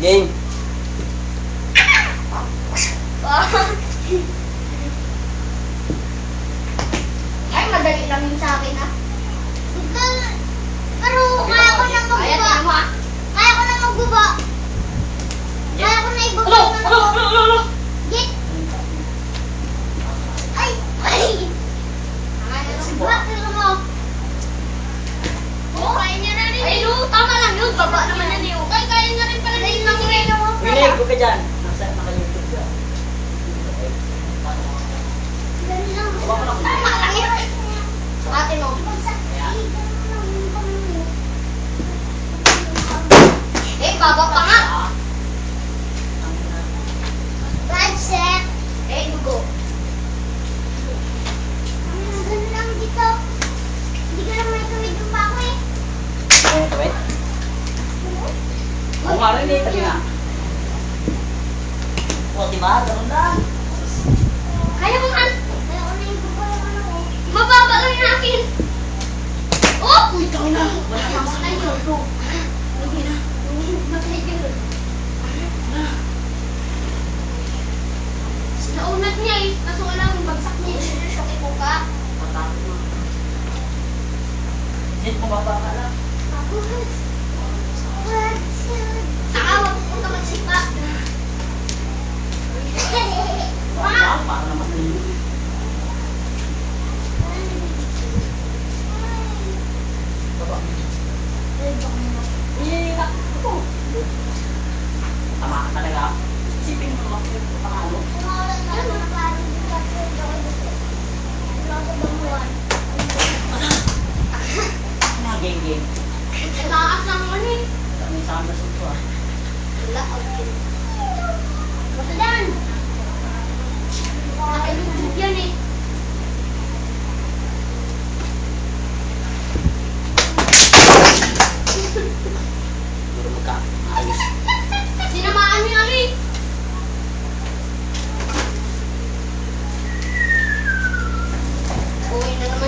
Game. Ay, madali lang yun sa akin, ha? Pero kaya ko na magbuba. Ayan, tingnan mo, ha? Kaya ko na magbuba. Kaya ko na ibaba Ano? na ako. Ano? Git. Ay! Ay! Bakit mo? Oh, kaya niya na rin. Ay, no, tama lang yun. Baba naman yan eh. Ay, kaya niya rin pala din lang rin. Winay, huwag ka dyan. Naka-YouTube ka. Tama lang yun. Ate mo. Eh, baba pa nga. Bad set. Eh, dugo. Ganun lang dito. Hindi ko lang may tuwid yung pa ako eh. Ano ito eh? Oo nga rin eh, tabi nga. O, diba? Ganun lang. Kaya mo man. Kaya ko na ibaba yung ano ko. Mababa lang yung akin. Oh! Uy, ikaw na. Wala ka sa tayo. Hindi na. Matigil. Naunat niya eh. Kaso wala akong bagsak niya. Sinusyoke ko ka. Matapos mo. Hindi, bumaba ka lang. Bad set. Saka, wag pupunta magsipa. Wow, para naman yun. Baba. Eh, ako. Tama ka talaga. Isipin mo naman kung paano. Mga game-game. Taas lang mo eh. May sound na sunto ah. Wala, okay.